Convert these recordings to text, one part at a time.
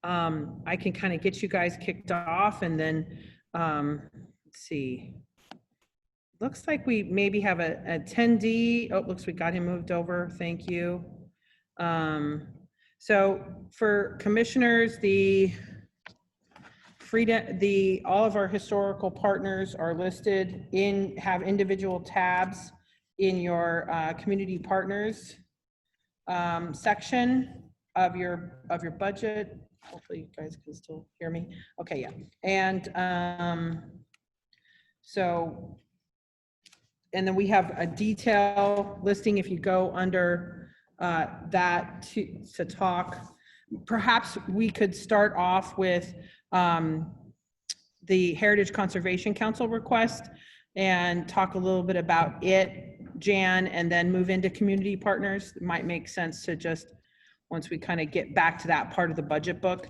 I can kind of get you guys kicked off and then, let's see. Looks like we maybe have a attendee. Oh, looks we got him moved over. Thank you. So for commissioners, all of our historical partners are listed have individual tabs in your community partners section of your budget. Hopefully you guys can still hear me. Okay, yeah. And and then we have a detail listing if you go under that to talk. Perhaps we could start off with the Heritage Conservation Council request and talk a little bit about it, Jan, and then move into community partners. It might make sense to just, once we kind of get back to that part of the budget book,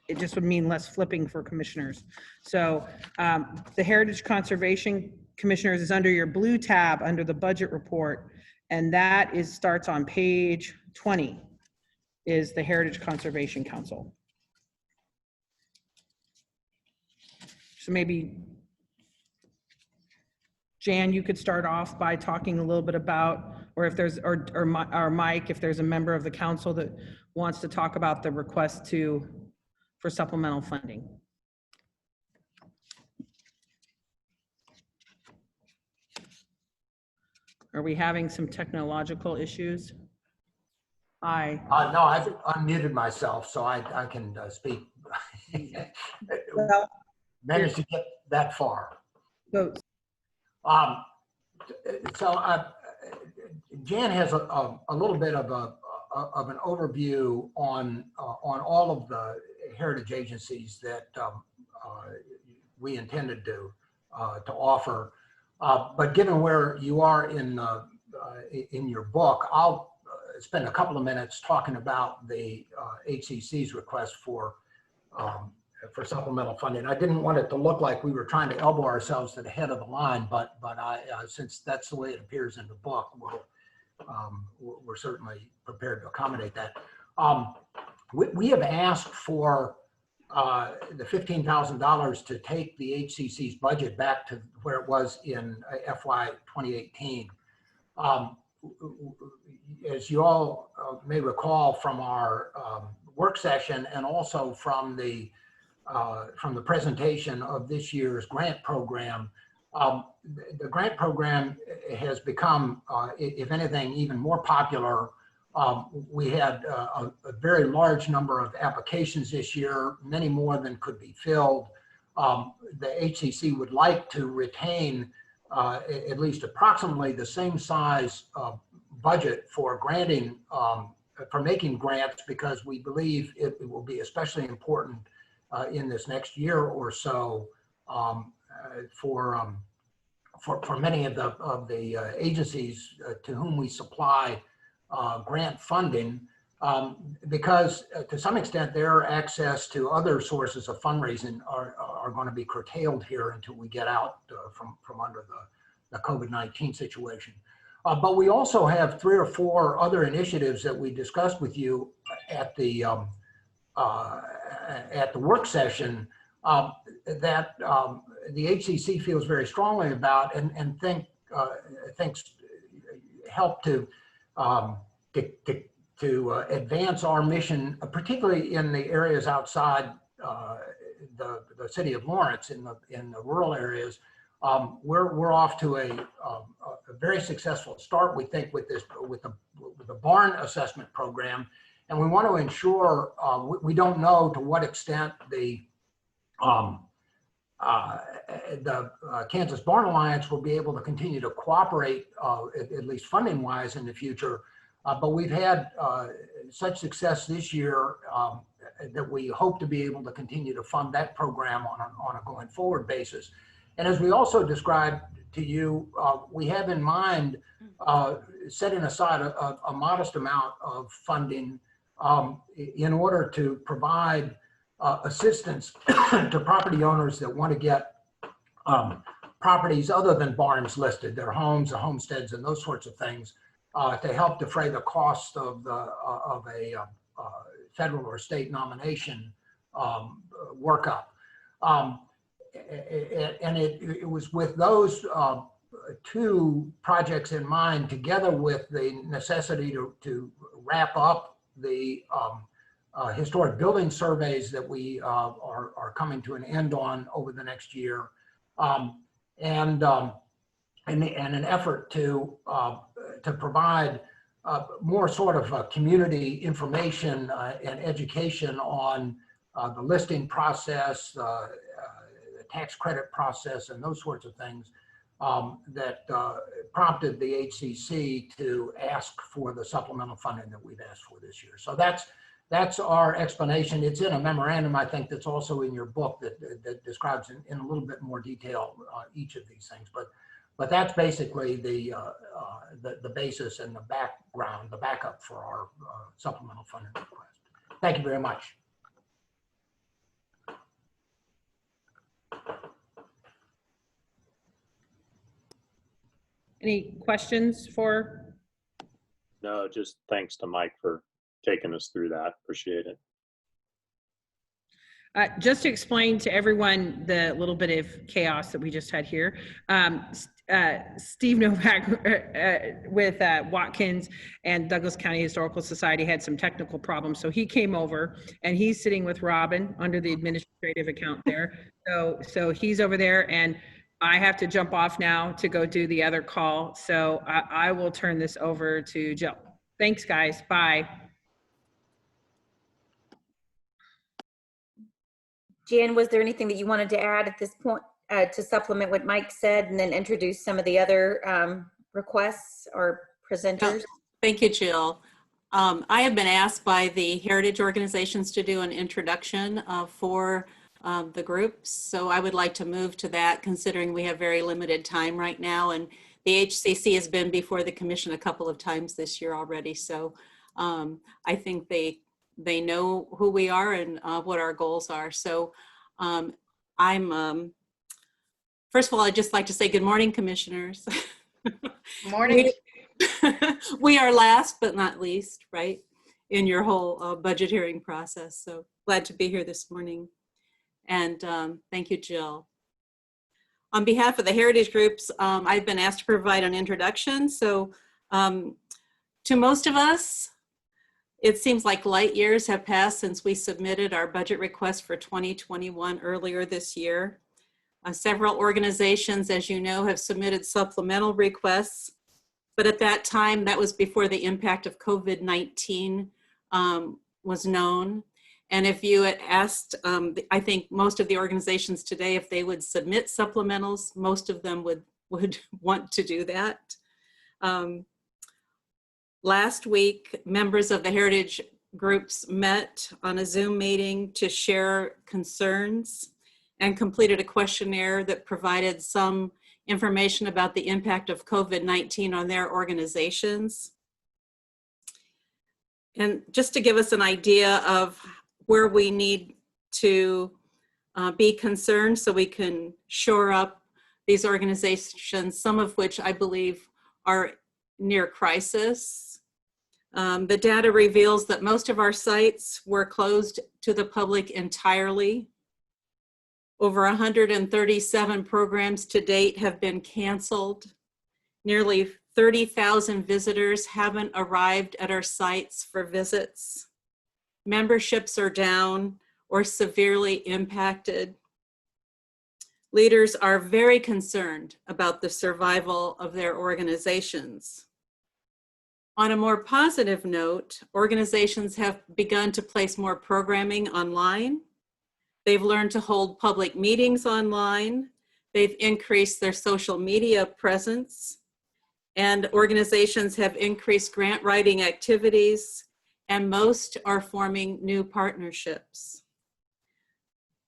it just would mean less flipping for commissioners. So the Heritage Conservation Commissioners is under your blue tab under the budget report, and that starts on page 20 is the Heritage Conservation Council. So maybe, Jan, you could start off by talking a little bit about, or if there's, or Mike, if there's a member of the council that wants to talk about the request for supplemental funding. Are we having some technological issues? No, I've unmuted myself, so I can speak. Well, managed to get that far. So, Jan has a little bit of an overview on all of the heritage agencies that we intended to offer. But given where you are in your book, I'll spend a couple of minutes talking about the HCC's request for supplemental funding. I didn't want it to look like we were trying to elbow ourselves to the head of the line, but since that's the way it appears in the book, we're certainly prepared to accommodate that. We have asked for the $15,000 to take the HCC's budget back to where it was in FY 2018. As you all may recall from our work session and also from the presentation of this year's grant program, the grant program has become, if anything, even more popular. We had a very large number of applications this year, many more than could be filled. The HCC would like to retain at least approximately the same size budget for granting, for making grants, because we believe it will be especially important in this next year or so for many of the agencies to whom we supply grant funding, because to some extent their access to other sources of fundraising are going to be curtailed here until we get out from under the COVID-19 situation. But we also have 3 or 4 other initiatives that we discussed with you at the work session that the HCC feels very strongly about and thinks help to advance our mission, particularly in the areas outside the city of Lawrence, in the rural areas. We're off to a very successful start, we think, with the barn assessment program, and we want to ensure we don't know to what extent the Kansas Barn Alliance will be able to continue to cooperate, at least funding-wise, in the future. But we've had such success this year that we hope to be able to continue to fund that program on a going forward basis. And as we also described to you, we have in mind setting aside a modest amount of funding in order to provide assistance to property owners that want to get properties other than barns listed, their homes, the homesteads, and those sorts of things, to help defray the cost of federal or state nomination workup. And it was with those two projects in mind, together with the necessity to wrap up the historic building surveys that we are coming to an end on over the next year, and an effort to provide more sort of community information and education on the listing process, the tax credit process, and those sorts of things that prompted the HCC to ask for the supplemental funding that we've asked for this year. So that's our explanation. It's in a memorandum, I think, that's also in your book that describes in a little bit more detail each of these things. But that's basically the basis and the background, the backup for our supplemental funding request. Thank you very much. Any questions for? No, just thanks to Mike for taking us through that. Appreciate it. Just to explain to everyone the little bit of chaos that we just had here, Steve Novak with Watkins and Douglas County Historical Society had some technical problems. So he came over and he's sitting with Robin under the administrative account there. So he's over there, and I have to jump off now to go do the other call. So I will turn this over to Jill. Thanks, guys. Bye. Jan, was there anything that you wanted to add at this point to supplement what Mike said, and then introduce some of the other requests or presenters? Thank you, Jill. I have been asked by the heritage organizations to do an introduction for the groups. So I would like to move to that, considering we have very limited time right now. And the HCC has been before the commission a couple of times this year already. So I think they know who we are and what our goals are. So first of all, I'd just like to say good morning, commissioners. Good morning. We are last but not least, right, in your whole budget hearing process. So glad to be here this morning. And thank you, Jill. On behalf of the heritage groups, I've been asked to provide an introduction. So to most of us, it seems like light years have passed since we submitted our budget request for 2021 earlier this year. Several organizations, as you know, have submitted supplemental requests, but at that time, that was before the impact of COVID-19 was known. And if you had asked, I think most of the organizations today, if they would submit supplementals, most of them would want to do that. Last week, members of the heritage groups met on a Zoom meeting to share concerns and completed a questionnaire that provided some information about the impact of COVID-19 on their organizations. And just to give us an idea of where we need to be concerned so we can shore up these organizations, some of which I believe are near crisis. The data reveals that most of our sites were closed to the public entirely. Over 137 programs to date have been canceled. Nearly 30,000 visitors haven't arrived at our sites for visits. Memberships are down or severely impacted. Leaders are very concerned about the survival of their organizations. On a more positive note, organizations have begun to place more programming online. They've learned to hold public meetings online. They've increased their social media presence. And organizations have increased grant writing activities, and most are forming new partnerships.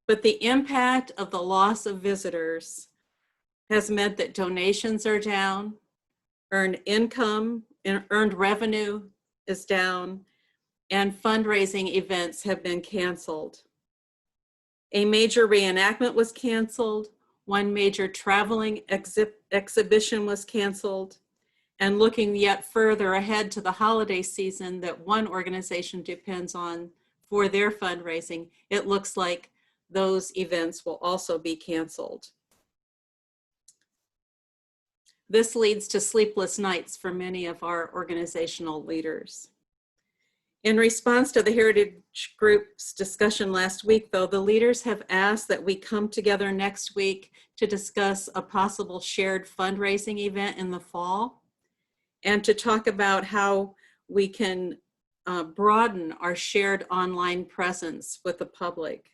But the impact of the loss of visitors has meant that donations are down, earned income and earned revenue is down, and fundraising events have been canceled. A major reenactment was canceled, one major traveling exhibition was canceled, And looking yet further ahead to the holiday season that one organization depends on for their fundraising, it looks like those events will also be canceled. This leads to sleepless nights for many of our organizational leaders. In response to the Heritage Group's discussion last week, though, the leaders have asked that we come together next week to discuss a possible shared fundraising event in the fall and to talk about how we can broaden our shared online presence with the public.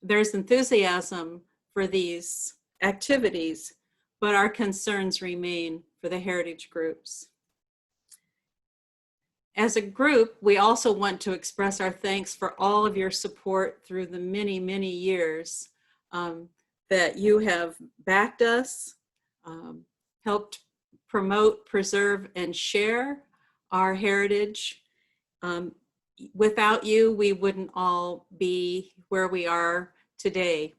There's enthusiasm for these activities, but our concerns remain for the heritage groups. As a group, we also want to express our thanks for all of your support through the many, many years that you have backed us, helped promote, preserve, and share our heritage. Without you, we wouldn't all be where we are today.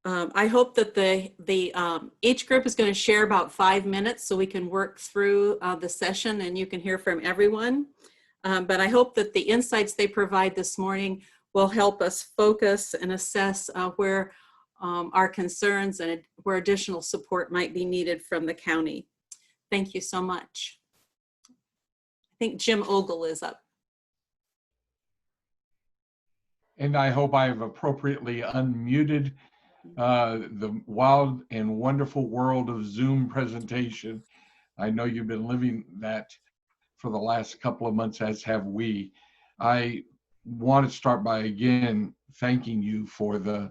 I hope that each group is going to share about 5 minutes so we can work through the session and you can hear from everyone. But I hope that the insights they provide this morning will help us focus and assess where our concerns and where additional support might be needed from the county. Thank you so much. I think Jim Ogle is up. And I hope I have appropriately unmuted the wild and wonderful world of Zoom presentation. I know you've been living that for the last couple of months, as have we. I want to start by again thanking you for the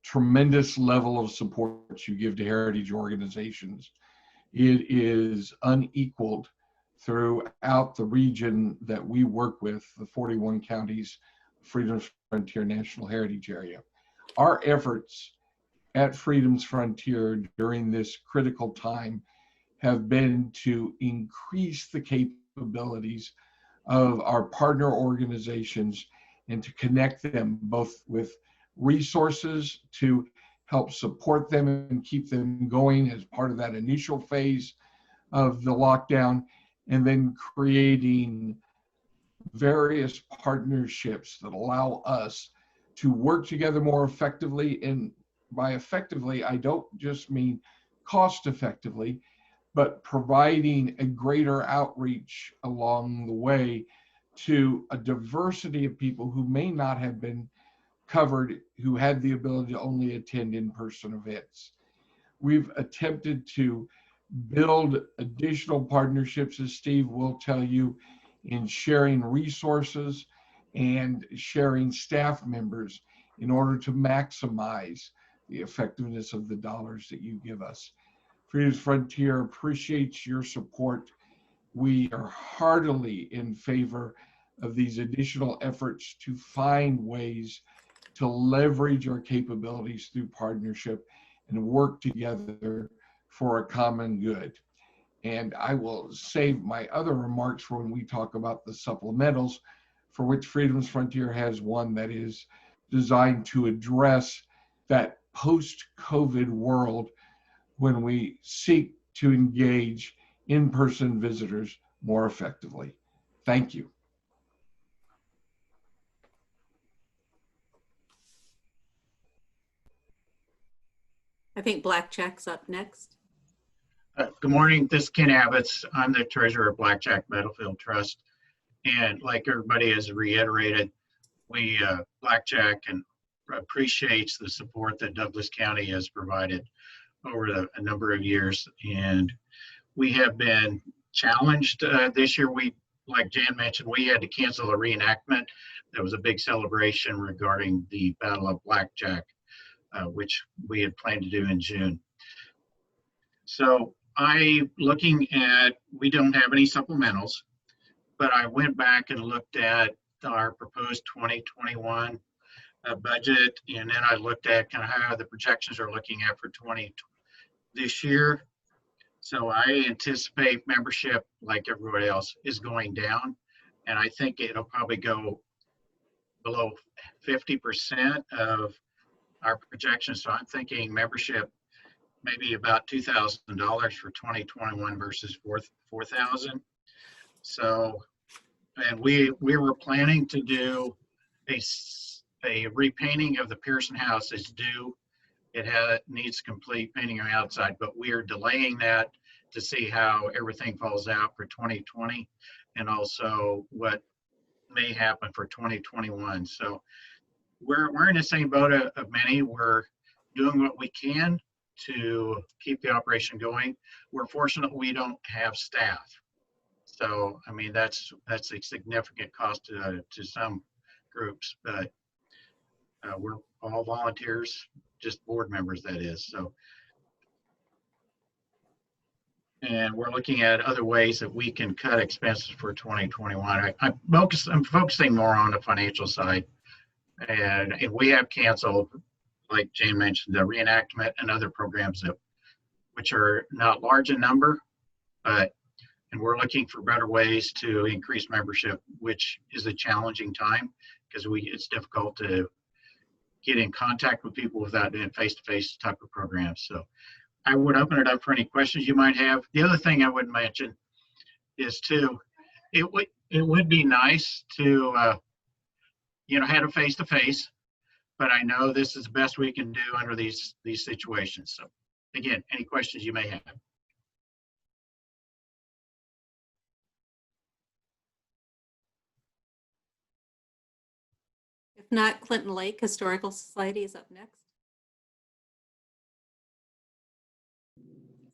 tremendous level of support you give to heritage organizations. It is unequaled throughout the region that we work with, the 41 counties, Freedom's Frontier National Heritage Area. Our efforts at Freedom's Frontier during this critical time have been to increase the capabilities of our partner organizations and to connect them both with resources to help support them and keep them going as part of that initial phase of the lockdown, and then creating various partnerships that allow us to work together more effectively. And by effectively, I don't just mean cost effectively, but providing a greater outreach along the way to a diversity of people who may not have been covered, who had the ability to only attend in-person events. We've attempted to build additional partnerships, as Steve will tell you, in sharing resources and sharing staff members in order to maximize the effectiveness of the dollars that you give us. Freedom's Frontier appreciates your support. We are heartily in favor of these additional efforts to find ways to leverage our capabilities through partnership and work together for a common good. And I will save my other remarks for when we talk about the supplementals, for which Freedom's Frontier has one that is designed to address that post-COVID world when we seek to engage in-person visitors more effectively. Thank you. I think Blackjack's up next. Good morning, this is Ken Abbots. I'm the treasurer of Blackjack Meadowfield Trust. And like everybody has reiterated, we, Blackjack, and appreciates the support that Douglas County has provided over a number of years. And we have been challenged this year. Like Jan mentioned, we had to cancel a reenactment. That was a big celebration regarding the Battle of Blackjack, which we had planned to do in June. So we don't have any supplementals, but I went back and looked at our proposed 2021 budget, and then I looked at kind of how the projections are looking at for this year. So I anticipate membership, like everybody else, is going down, and I think it'll probably go below 50% of our projections. So I'm thinking membership maybe about $2,000 for 2021 versus $4,000. So, and we were planning to do a repainting of the Pearson House is due. It needs complete painting on the outside, but we are delaying that to see how everything falls out for 2020 and also what may happen for 2021. So we're in the same boat of many. We're doing what we can to keep the operation going. We're fortunate we don't have staff. So, I mean, that's a significant cost to some groups, but we're all volunteers, just board members, that is. So, and we're looking at other ways that we can cut expenses for 2021. I'm focusing more on the financial side, and we have canceled, like Jane mentioned, the reenactment and other programs which are not large in number, and we're looking for better ways to increase membership, which is a challenging time because it's difficult to get in contact with people without doing face-to-face type of programs. So I would open it up for any questions you might have. The other thing I would mention is it would be nice to have a face-to-face, but I know this is the best we can do under these situations. So again, any questions you may have. If not, Clinton Lake Historical Society is up next.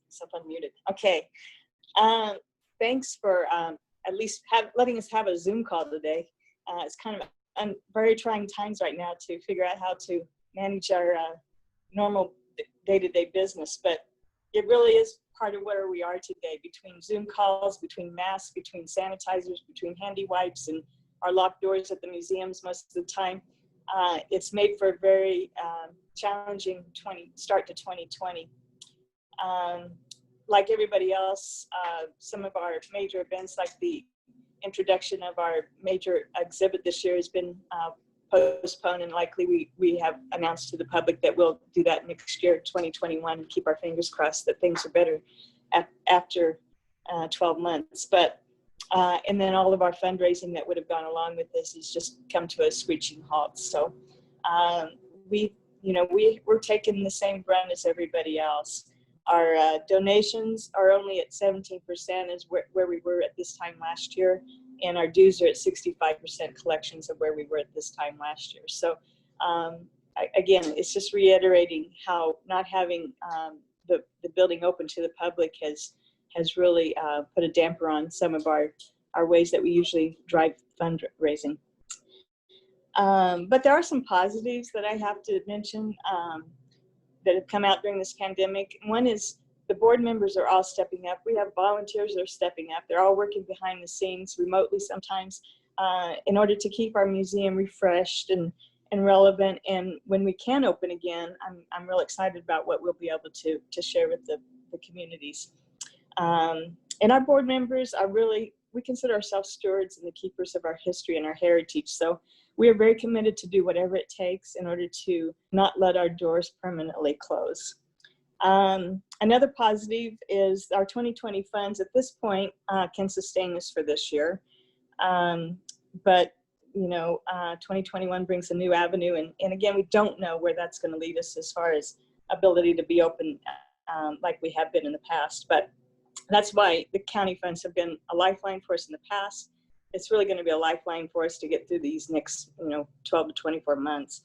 Self unmuted. Okay. Thanks for at least letting us have a Zoom call today. It's kind of very trying times right now to figure out how to manage our normal day-to-day business, but it really is part of where we are today, between Zoom calls, between masks, between sanitizers, between handy wipes, and our locked doors at the museums most of the time. It's made for a very challenging start to 2020. Like everybody else, some of our major events, like the introduction of our major exhibit this year, has been postponed, and likely we have announced to the public that we'll do that next year, 2021, and keep our fingers crossed that things are better after 12 months. But and then all of our fundraising that would have gone along with this has just come to a screeching halt. So we're taking the same brunt as everybody else. Our donations are only at 17% as where we were at this time last year, and our dues are at 65% collections of where we were at this time last year. So again, it's just reiterating how not having the building open to the public has really put a damper on some of our ways that we usually drive fundraising. But there are some positives that I have to mention that have come out during this pandemic. One is the board members are all stepping up. We have volunteers that are stepping up. They're all working behind the scenes, remotely sometimes, in order to keep our museum refreshed and relevant. And when we can open again, I'm real excited about what we'll be able to share with the communities. And our board members are really, we consider ourselves stewards and the keepers of our history and our heritage. So we are very committed to do whatever it takes in order to not let our doors permanently close. Another positive is our 2020 funds at this point can sustain us for this year. But 2021 brings a new avenue. And again, we don't know where that's going to lead us as far as ability to be open like we have been in the past. But that's why the county funds have been a lifeline for us in the past. It's really going to be a lifeline for us to get through these next 12 to 24 months.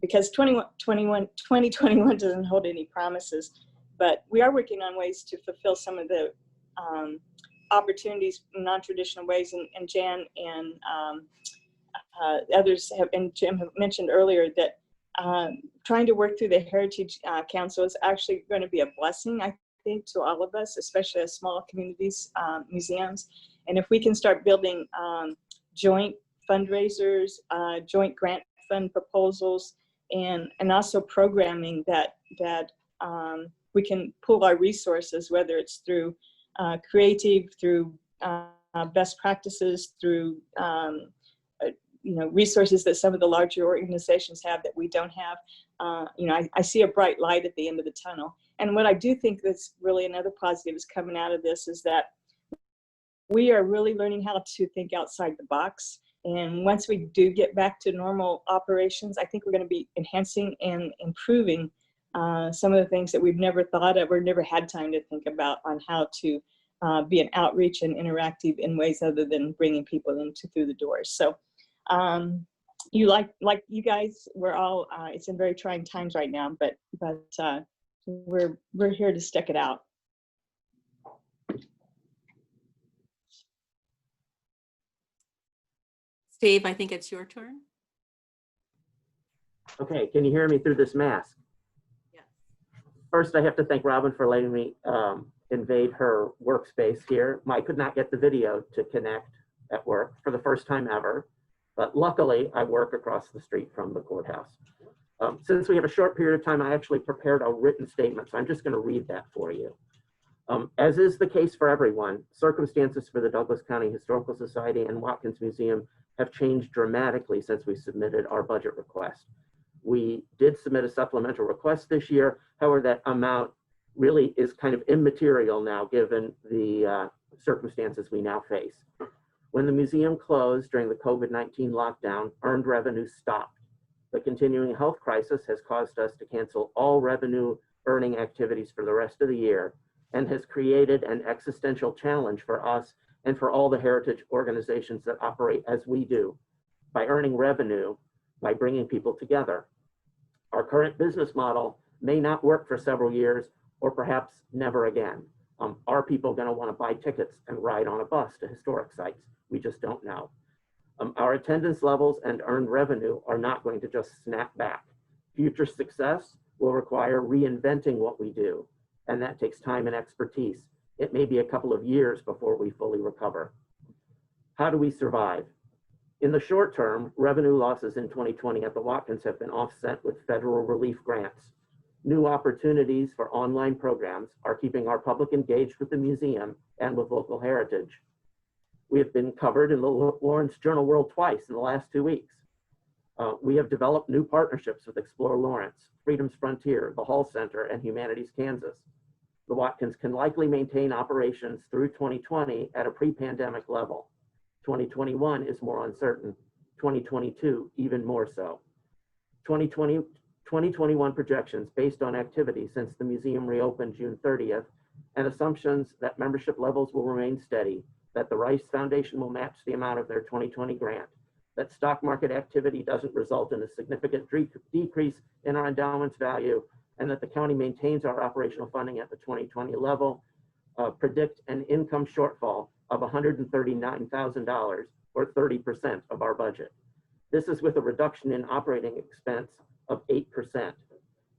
Because 2021 doesn't hold any promises, but we are working on ways to fulfill some of the opportunities in non-traditional ways. And Jan and others and Jim have mentioned earlier that trying to work through the Heritage Council is actually going to be a blessing, I think, to all of us, especially as small communities, museums. And if we can start building joint fundraisers, joint grant fund proposals, and also programming that we can pool our resources, whether it's through creative, through best practices, through resources that some of the larger organizations have that we don't have. I see a bright light at the end of the tunnel. And what I do think that's really another positive is coming out of this is that we are really learning how to think outside the box. And once we do get back to normal operations, I think we're going to be enhancing and improving some of the things that we've never thought of or never had time to think about on how to be an outreach and interactive in ways other than bringing people through the doors. So you you guys, we're all, it's in very trying times right now, but we're here to stick it out. Steve, I think it's your turn. Okay, can you hear me through this mask? Yes. First, I have to thank Robin for letting me invade her workspace here. I could not get the video to connect at work for the first time ever, but luckily I work across the street from the courthouse. Since we have a short period of time, I actually prepared a written statement, so I'm just going to read that for you. As is the case for everyone, circumstances for the Douglas County Historical Society and Watkins Museum have changed dramatically since we submitted our budget request. We did submit a supplemental request this year. However, that amount really is kind of immaterial now given the circumstances we now face. When the museum closed during the COVID-19 lockdown, earned revenue stopped. The continuing health crisis has caused us to cancel all revenue earning activities for the rest of the year and has created an existential challenge for us and for all the heritage organizations that operate as we do by earning revenue by bringing people together. Our current business model may not work for several years or perhaps never again. Are people going to want to buy tickets and ride on a bus to historic sites? We just don't know. Our attendance levels and earned revenue are not going to just snap back. Future success will require reinventing what we do, and that takes time and expertise. It may be a couple of years before we fully recover. How do we survive? In the short term, revenue losses in 2020 at the Watkins have been offset with federal relief grants. New opportunities for online programs are keeping our public engaged with the museum and with local heritage. We have been covered in the Lawrence Journal World twice in the last 2 weeks. We have developed new partnerships with Explore Lawrence, Freedom's Frontier, the Hall Center, and Humanities Kansas. The Watkins can likely maintain operations through 2020 at a pre-pandemic level. 2021 is more uncertain. 2022, even more so. 2021 projections based on activity since the museum reopened June 30th and assumptions that membership levels will remain steady, that the Rice Foundation will match the amount of their 2020 grant, that stock market activity doesn't result in a significant decrease in our endowment's value, and that the county maintains our operational funding at the 2020 level, predict an income shortfall of $139,000 or 30% of our budget. This is with a reduction in operating expense of 8%.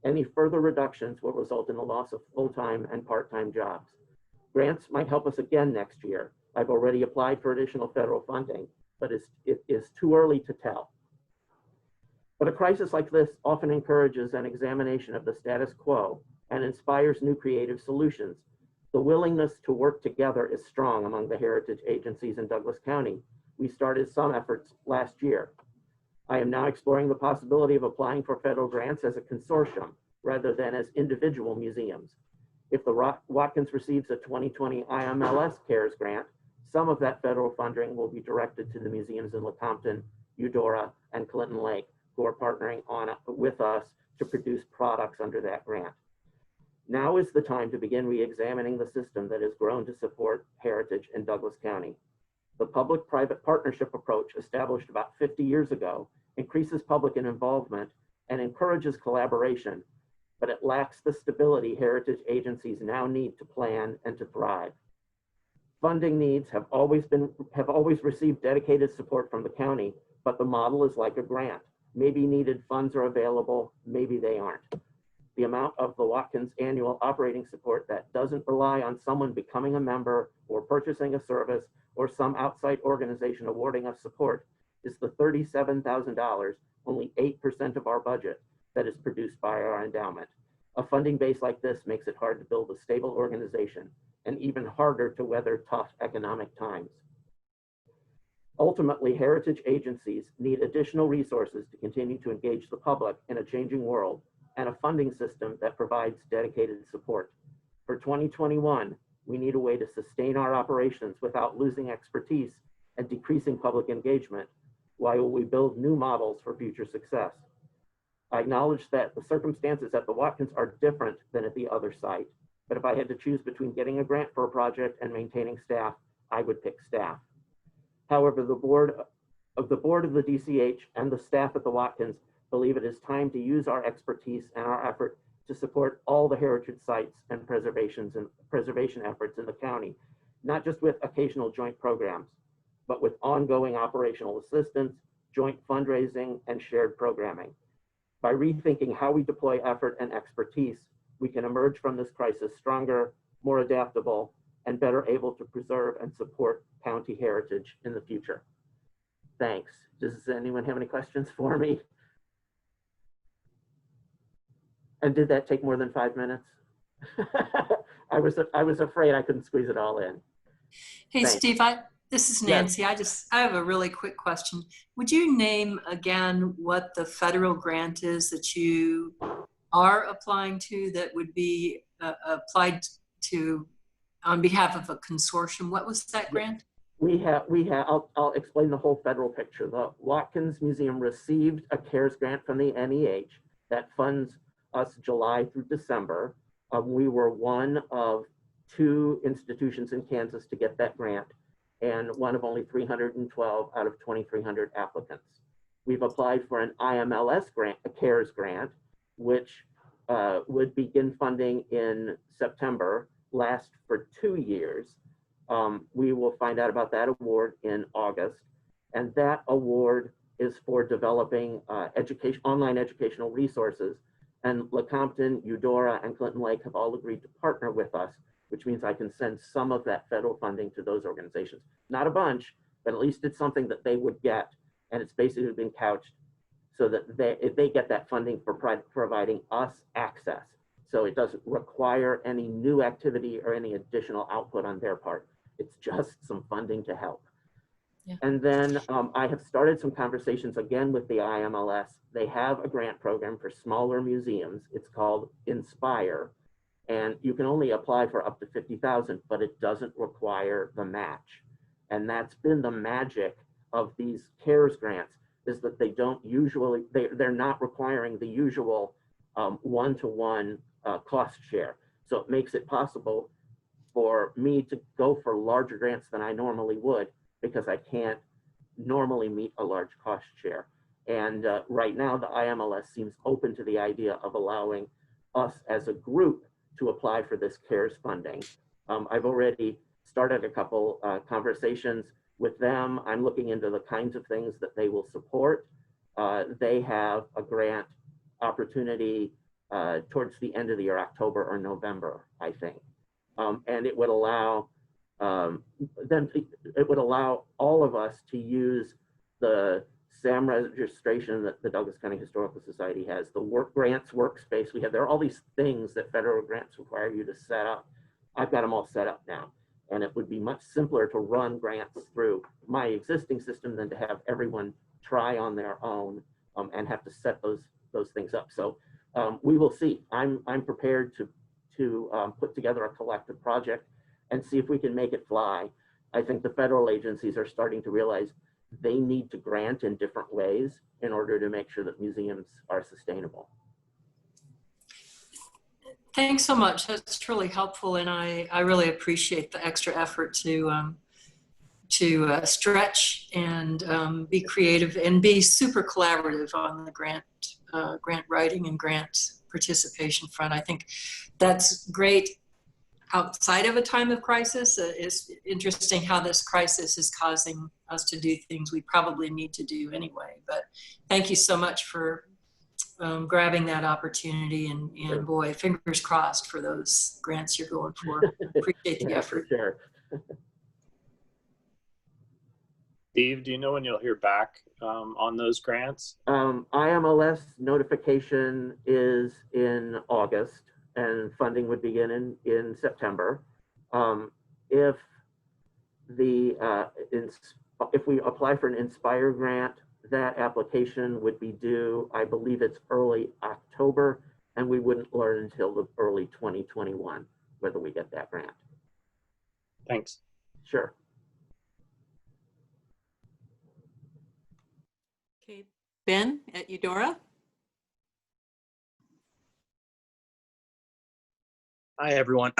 Any further reductions will result in the loss of full-time and part-time jobs. Grants might help us again next year. I've already applied for additional federal funding, but it is too early to tell. But a crisis like this often encourages an examination of the status quo and inspires new creative solutions. The willingness to work together is strong among the heritage agencies in Douglas County. We started some efforts last year. I am now exploring the possibility of applying for federal grants as a consortium rather than as individual museums. If the Watkins receives a 2020 IMLS CARES grant, some of that federal funding will be directed to the museums in Lecompton, Eudora, and Clinton Lake, who are partnering with us to produce products under that grant. Now is the time to begin re-examining the system that has grown to support heritage in Douglas County. The public-private partnership approach established about 50 years ago increases public involvement and encourages collaboration, but it lacks the stability heritage agencies now need to plan and to thrive. Funding needs have always received dedicated support from the county, but the model is like a grant. Maybe needed funds are available, maybe they aren't. The amount of the Watkins annual operating support that doesn't rely on someone becoming a member or purchasing a service or some outside organization awarding us support is the $37,000, only 8% of our budget, that is produced by our endowment. A funding base like this makes it hard to build a stable organization and even harder to weather tough economic times. Ultimately, heritage agencies need additional resources to continue to engage the public in a changing world and a funding system that provides dedicated support. For 2021, we need a way to sustain our operations without losing expertise and decreasing public engagement, while we build new models for future success. I acknowledge that the circumstances at the Watkins are different than at the other site, but if I had to choose between getting a grant for a project and maintaining staff, I would pick staff. However, the board of the DCH and the staff at the Watkins believe it is time to use our expertise and our effort to support all the heritage sites and preservation efforts in the county, not just with occasional joint programs, but with ongoing operational assistance, joint fundraising, and shared programming. By rethinking how we deploy effort and expertise, we can emerge from this crisis stronger, more adaptable, and better able to preserve and support county heritage in the future. Thanks. Does anyone have any questions for me? And did that take more than 5 minutes? I was afraid I couldn't squeeze it all in. Hey, Thanks. Steve, this is Nancy. I have a really quick question. Would you name again what the federal grant is that you are applying to that would be applied to on behalf of a consortium? What was that grant? I'll explain the whole federal picture. The Watkins Museum received a CARES grant from the NEH that funds us July through December. We were one of 2 institutions in Kansas to get that grant, and one of only 312 out of 2,300 applicants. We've applied for an IMLS grant, a CARES grant, which would begin funding in September, last for 2 years. We will find out about that award in August, and that award is for developing online educational resources. And Lecompton, Eudora, and Clinton Lake have all agreed to partner with us, which means I can send some of that federal funding to those organizations. Not a bunch, but at least it's something that they would get. And it's basically been couched so that they get that funding for providing us access. So it doesn't require any new activity or any additional output on their part. It's just some funding to help. Yeah. And then I have started some conversations again with the IMLS. They have a grant program for smaller museums. It's called Inspire. And you can only apply for up to 50,000, but it doesn't require the match. And that's been the magic of these CARES grants, is that they don't usually, they're not requiring the usual one-to-one cost share. So it makes it possible for me to go for larger grants than I normally would, because I can't normally meet a large cost share. And right now the IMLS seems open to the idea of allowing us as a group to apply for this CARES funding. I've already started a couple conversations with them. I'm looking into the kinds of things that they will support. They have a grant opportunity towards the end of the year, October or November, I think. And it would allow all of us to use the SAM registration that the Douglas County Historical Society has, the grants workspace we have. There are all these things that federal grants require you to set up. I've got them all set up now. And it would be much simpler to run grants through my existing system than to have everyone try on their own and have to set those things up. So we will see. I'm prepared to put together a collective project and see if we can make it fly. I think the federal agencies are starting to realize they need to grant in different ways in order to make sure that museums are sustainable. Thanks so much. That's really helpful, and I really appreciate the extra effort to stretch and be creative and be super collaborative on the grant writing and grant participation front. I think that's great outside of a time of crisis. It's interesting how this crisis is causing us to do things we probably need to do anyway. But thank you so much for grabbing that opportunity, and boy, fingers crossed for those grants you're going for. Appreciate the effort. Sure. Steve, do you know when you'll hear back on those grants? IMLS notification is in August, and funding would begin in September. If the if we apply for an Inspire grant, that application would be due, I believe it's early October, and we wouldn't learn until the early 2021 whether we get that grant. Thanks. Sure. Okay, Ben at Eudora. Hi, everyone.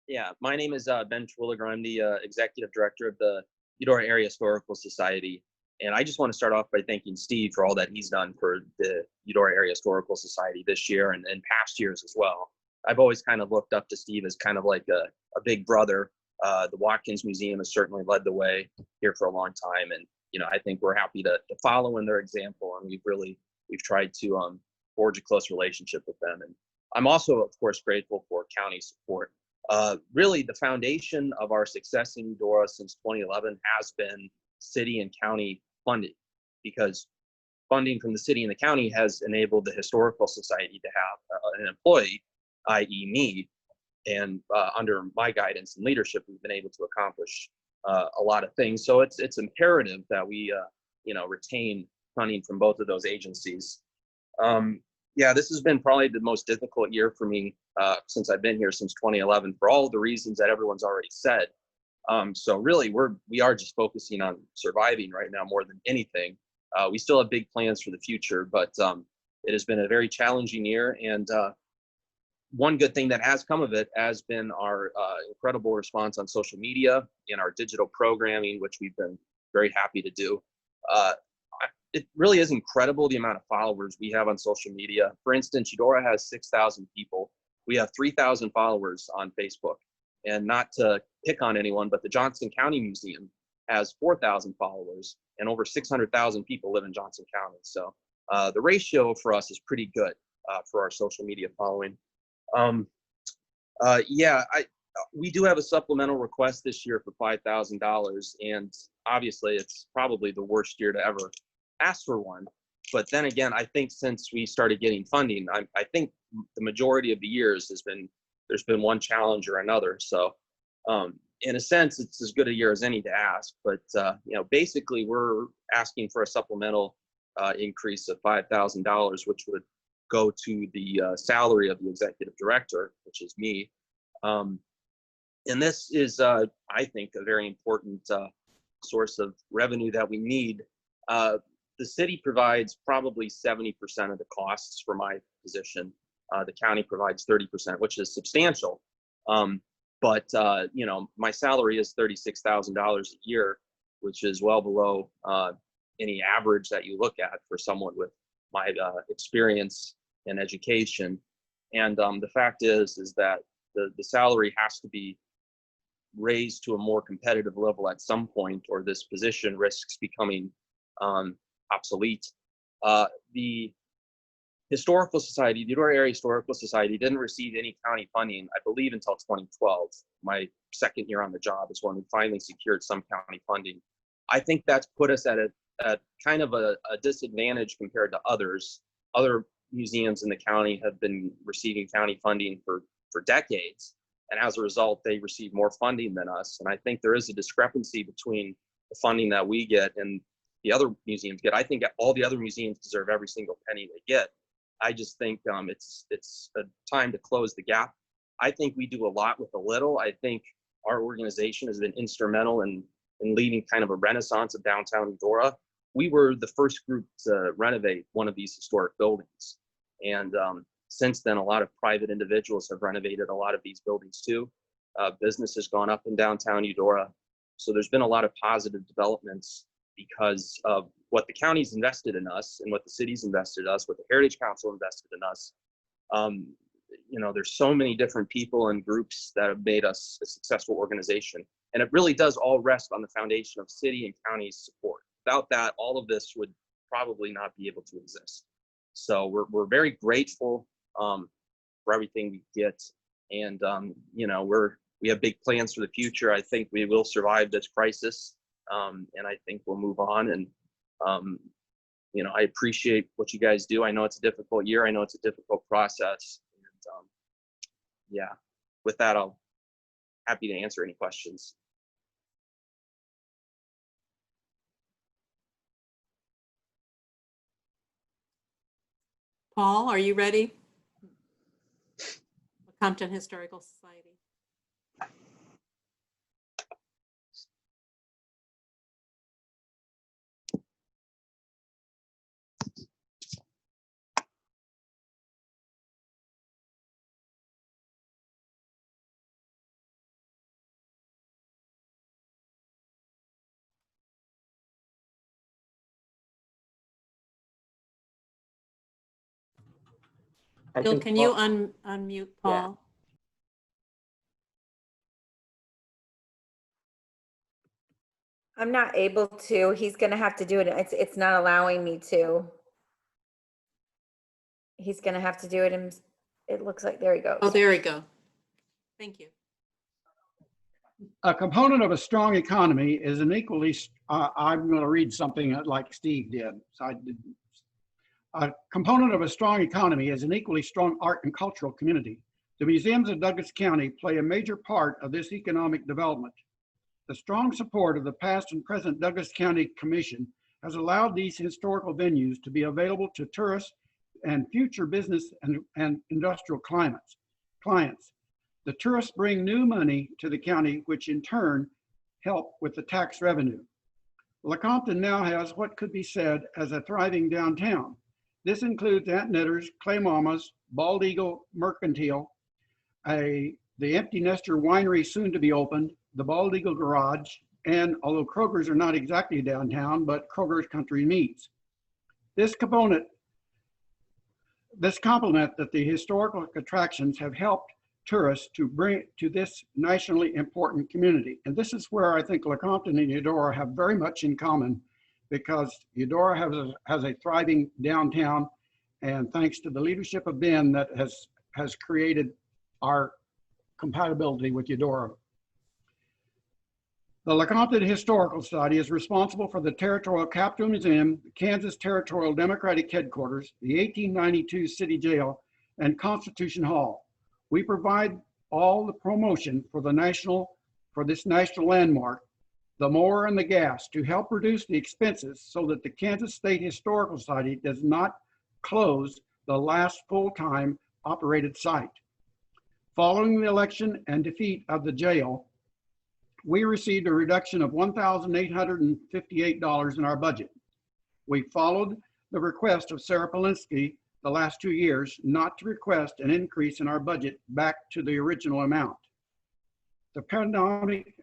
Yeah, my name is Ben Terwilliger. I'm the executive director of the Eudora Area Historical Society. And I just want to start off by thanking Steve for all that he's done for the Eudora Area Historical Society this year and past years as well. I've always kind of looked up to Steve as kind of like a big brother. The Watkins Museum has certainly led the way here for a long time. And, you know, I think we're happy to follow in their example. And we've tried to forge a close relationship with them. And I'm also, of course, grateful for county support. Really, the foundation of our success in Eudora since 2011 has been city and county funding, because funding from the city and the county has enabled the Historical Society to have an employee, i.e. me, and under my guidance and leadership, we've been able to accomplish a lot of things. So it's imperative that we retain funding from both of those agencies. Yeah, this has been probably the most difficult year for me since I've been here since 2011 for all the reasons that everyone's already said. So really, we are just focusing on surviving right now more than anything. We still have big plans for the future, but it has been a very challenging year. And one good thing that has come of it has been our incredible response on social media and our digital programming, which we've been very happy to do. It really is incredible the amount of followers we have on social media. For instance, Eudora has 6,000 people. We have 3,000 followers on Facebook. And not to pick on anyone, but the Johnson County Museum has 4,000 followers, and over 600,000 people live in Johnson County. So the ratio for us is pretty good for our social media following. We do have a supplemental request this year for $5,000, and obviously it's probably the worst year to ever ask for one. But then again, I think since we started getting funding, I think the majority of the years there's been one challenge or another. So in a sense, it's as good a year as any to ask. But basically, we're asking for a supplemental increase of $5,000, which would go to the salary of the executive director, which is me. And this is, I think, a very important source of revenue that we need. The city provides probably 70% of the costs for my position. The county provides 30%, which is substantial. But my salary is $36,000 a year, which is well below any average that you look at for someone with my experience and education. And the fact is that the salary has to be raised to a more competitive level at some point, or this position risks becoming obsolete. The Historical Society, the Eudora Area Historical Society, didn't receive any county funding, I believe, until 2012. My second year on the job is when we finally secured some county funding. I think that's put us at kind of a disadvantage compared to others. Other museums in the county have been receiving county funding for decades, and as a result, they receive more funding than us. And I think there is a discrepancy between the funding that we get and the other museums get. I think all the other museums deserve every single penny they get. I just think it's a time to close the gap. I think we do a lot with a little. I think our organization has been instrumental in leading kind of a renaissance of downtown Eudora. We were the first group to renovate one of these historic buildings. And since then, a lot of private individuals have renovated a lot of these buildings too. Business has gone up in downtown Eudora. So there's been a lot of positive developments because of what the county's invested in us and what the city's invested in us, what the Heritage Council invested in us. There's so many different people and groups that have made us a successful organization. And it really does all rest on the foundation of city and county support. Without that, all of this would probably not be able to exist. So we're very grateful for everything we get. And, we have big plans for the future. I think we will survive this crisis. And I think we'll move on. And, I appreciate what you guys do. I know it's a difficult year. I know it's a difficult process. And, with that, I'll happy to answer any questions. Paul, are you ready? Compton Historical Society. I Bill, think can you Paul- unmute Yeah. Paul? I'm not able to. He's gonna have to do it. It's not allowing me to. He's gonna have to do it and it looks like, there he goes. Oh, there we go. Thank you. A component of a strong economy is an equally, I'm going to read something like Steve did. So I did. A component of a strong economy is an equally strong art and cultural community. The museums of Douglas County play a major part of this economic development. The strong support of the past and present Douglas County Commission has allowed these historical venues to be available to tourists and future business and industrial clients. The tourists bring new money to the county, which in turn help with the tax revenue. Lecompton now has what could be said as a thriving downtown. This includes Aunt Netter's, Clay Mama's, Bald Eagle Mercantile, the Empty Nester Winery soon to be opened, the Bald Eagle Garage, and although Kroger's are not exactly downtown, but Kroger's Country Meats. This complement that the historical attractions have helped tourists to bring to this nationally important community. And this is where I think Lecompton and Eudora have very much in common, because Eudora has a thriving downtown, and thanks to the leadership of Ben that has created our compatibility with Eudora. The Lecompton Historical Society is responsible for the Territorial Capitol Museum, the Kansas Territorial Democratic Headquarters, the 1892 City Jail, and Constitution Hall. We provide all the promotion for this national landmark, the mower and the gas, to help reduce the expenses so that the Kansas State Historical Society does not close the last full-time operated site. Following the election and defeat of the jail, we received a reduction of $1,858 in our budget. We followed the request of Sarah Polinsky the last 2 years not to request an increase in our budget back to the original amount. The pandemic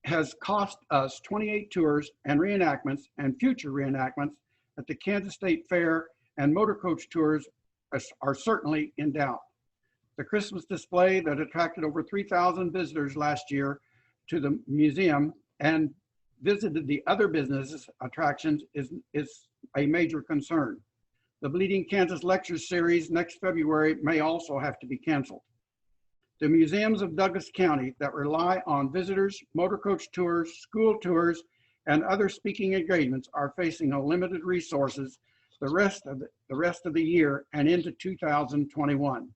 has cost us 28 tours and reenactments and future reenactments at the Kansas State Fair, and motor coach tours are certainly in doubt. The Christmas display that attracted over 3,000 visitors last year to the museum and visited the other business attractions is a major concern. The Bleeding Kansas Lecture Series next February may also have to be canceled. The museums of Douglas County that rely on visitors, motor coach tours, school tours, and other speaking engagements are facing a limited resources the rest of the year and into 2021.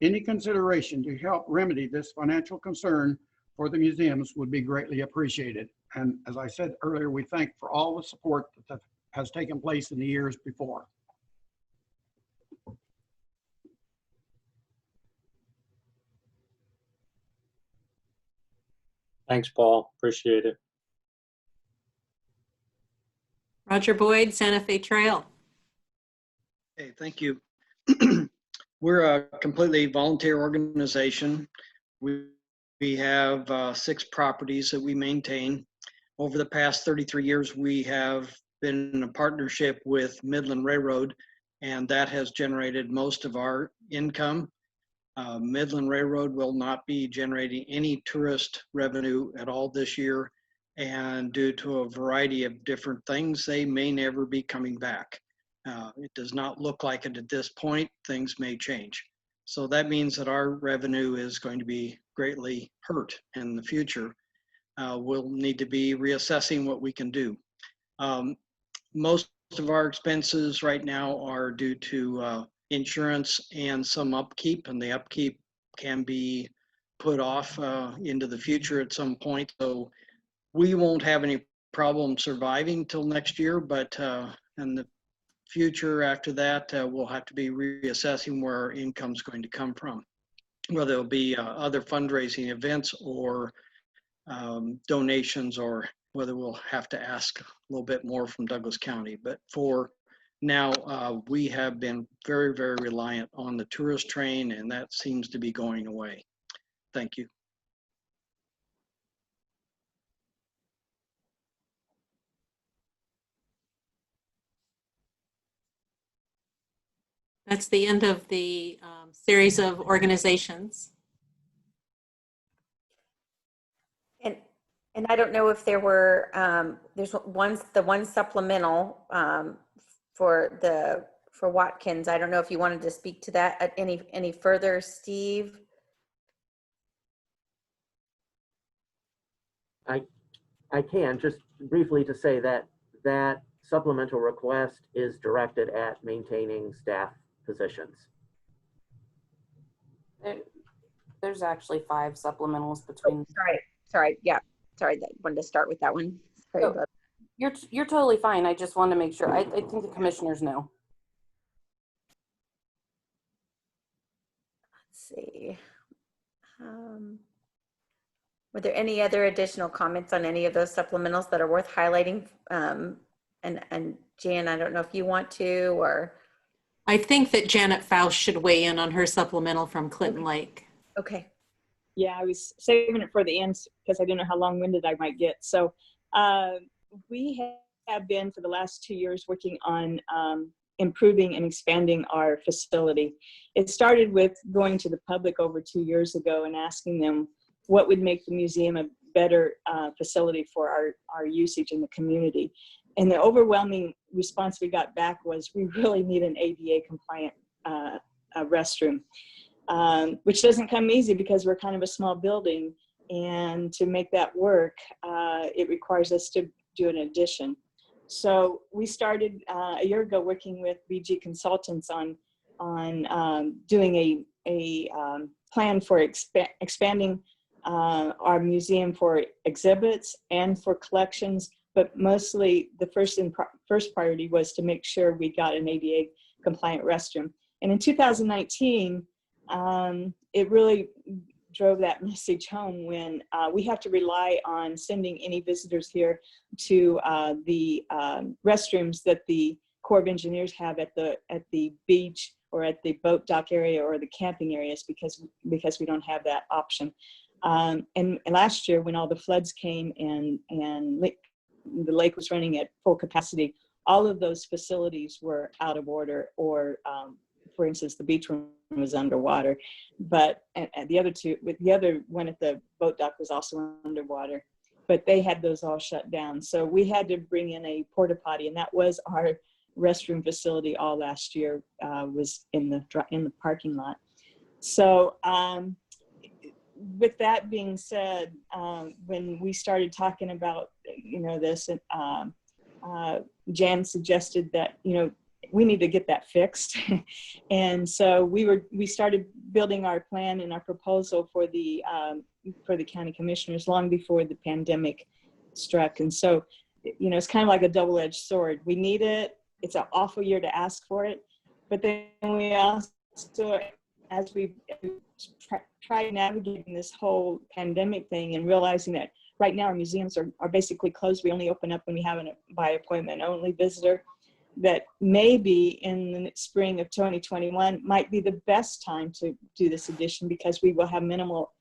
Any consideration to help remedy this financial concern for the museums would be greatly appreciated. And as I said earlier, we thank for all the support that has taken place in the years before. Thanks, Paul. Appreciate it. Roger Boyd, Santa Fe Trail. Hey, thank you. We're a completely volunteer organization. We have 6 properties that we maintain. Over the past 33 years, we have been in a partnership with Midland Railroad, and that has generated most of our income. Midland Railroad will not be generating any tourist revenue at all this year, and due to a variety of different things, they may never be coming back. It does not look like it at this point. Things may change. So that means that our revenue is going to be greatly hurt in the future. We'll need to be reassessing what we can do. Most of our expenses right now are due to insurance and some upkeep, and the upkeep can be put off into the future at some point. So we won't have any problem surviving till next year, but and future after that, we'll have to be reassessing where our income's going to come from, whether it'll be other fundraising events or donations, or whether we'll have to ask a little bit more from Douglas County. But for now, we have been very, very reliant on the tourist train, and that seems to be going away. Thank you. That's the end of the series of organizations. And I don't know if there were, there's the one supplemental for Watkins. I don't know if you wanted to speak to that any further, Steve? I can just briefly to say that that supplemental request is directed at maintaining staff positions. There's actually 5 supplementals between. Sorry. Yeah. Sorry. I wanted to start with that one. Sorry about that. You're totally fine. I just wanted to make sure. I think the commissioners know. Let's see. Were there any other additional comments on any of those supplementals that are worth highlighting? And Jan, I don't know if you want to, or. I think that Janet Faust should weigh in on her supplemental from Clinton Lake. Okay. Yeah, I was saving it for the end because I didn't know how long-winded I might get. So we have been for the last 2 years working on improving and expanding our facility. It started with going to the public over 2 years ago and asking them what would make the museum a better facility for our usage in the community. And the overwhelming response we got back was, we really need an ADA compliant restroom, which doesn't come easy because we're kind of a small building. And to make that work, it requires us to do an addition. So we started a year ago working with BG Consultants on doing a plan for expanding our museum for exhibits and for collections. But mostly the first priority was to make sure we got an ADA compliant restroom. And in 2019, it really drove that message home when we have to rely on sending any visitors here to the restrooms that the Corps of Engineers have at the beach or at the boat dock area or the camping areas because we don't have that option. And last year when all the floods came and the lake was running at full capacity, all of those facilities were out of order, or for instance, the beach room was underwater, but and the other two, with the other one at the boat dock was also underwater, but they had those all shut down. So we had to bring in a porta potty, and that was our restroom facility all last year, was in the parking lot. So with that being said, when we started talking about, this, Jan suggested that, we need to get that fixed. And so we started building our plan and our proposal for the county commissioners long before the pandemic struck. And so, it's kind of like a double-edged sword. We need it. It's an awful year to ask for it. But then we also, as we try navigating this whole pandemic thing and realizing that right now our museums are basically closed. We only open up when we have a by appointment only visitor, that maybe in the spring of 2021 might be the best time to do this addition, because we will have minimal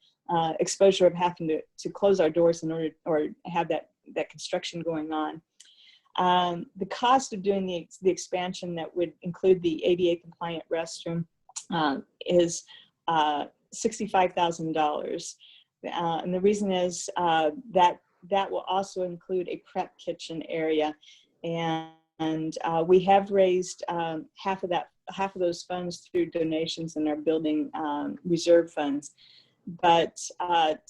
exposure of having to close our doors in order or have that construction going on. The cost of doing the expansion that would include the ADA compliant restroom is $65,000. And the reason is that will also include a prep kitchen area. And we have raised half of those funds through donations in our building reserve funds. But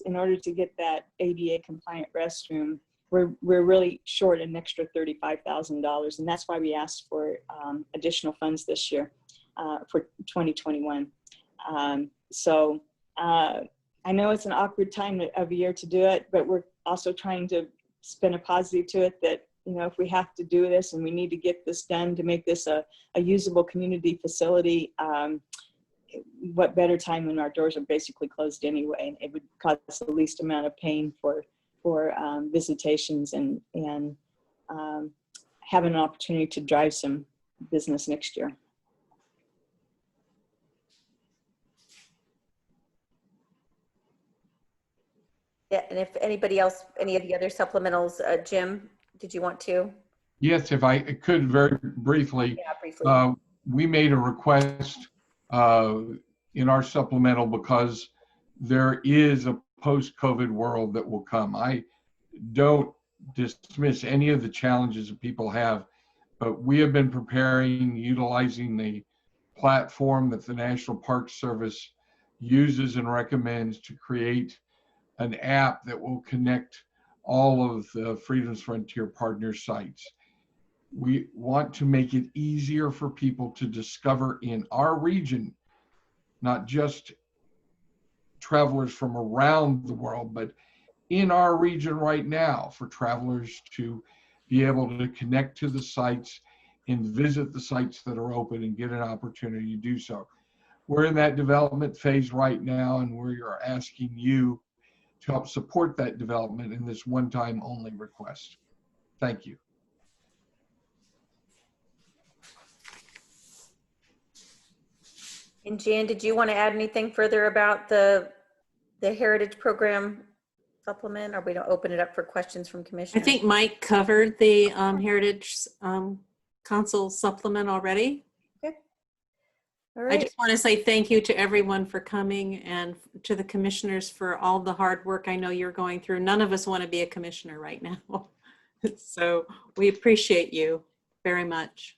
in order to get that ADA compliant restroom, we're really short an extra $35,000. And that's why we asked for additional funds this year for 2021. So I know it's an awkward time of year to do it, but we're also trying to spin a positive to it that, you know, if we have to do this and we need to get this done to make this a usable community facility, what better time when our doors are basically closed anyway, and it would cause the least amount of pain for visitations and having an opportunity to drive some business next year. Yeah, and if anybody else, any of the other supplementals, Jim, did you want to? Yes, if I could very briefly. Yeah, briefly. We made a request in our supplemental because there is a post-COVID world that will come. I don't dismiss any of the challenges that people have, but we have been preparing, utilizing the platform that the National Park Service uses and recommends to create an app that will connect all of the Freedom's Frontier partner sites. We want to make it easier for people to discover in our region, not just travelers from around the world, but in our region right now, for travelers to be able to connect to the sites and visit the sites that are open and get an opportunity to do so. We're in that development phase right now, and we are asking you to help support that development in this one-time only request. Thank you. And Jan, did you want to add anything further about the Heritage Program supplement, or we don't open it up for questions from I commissioners? think Mike covered the Heritage Council supplement already. Okay. All I right. just want to say thank you to everyone for coming and to the commissioners for all the hard work I know you're going through. None of us want to be a commissioner right now. So we appreciate you very much.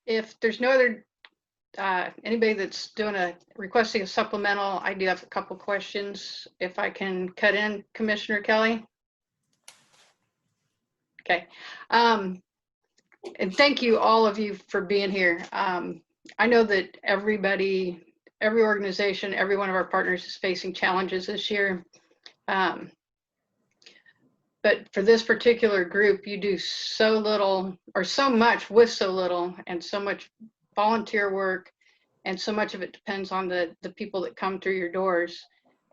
If there's no other, anybody that's requesting a supplemental, I do have a couple questions. If I can cut in, Commissioner Kelly. Okay. And thank you, all of you, for being here. I know that every organization, every one of our partners is facing challenges this year. But for this particular group, you do so little or so much with so little, and so much volunteer work, and so much of it depends on the people that come through your doors,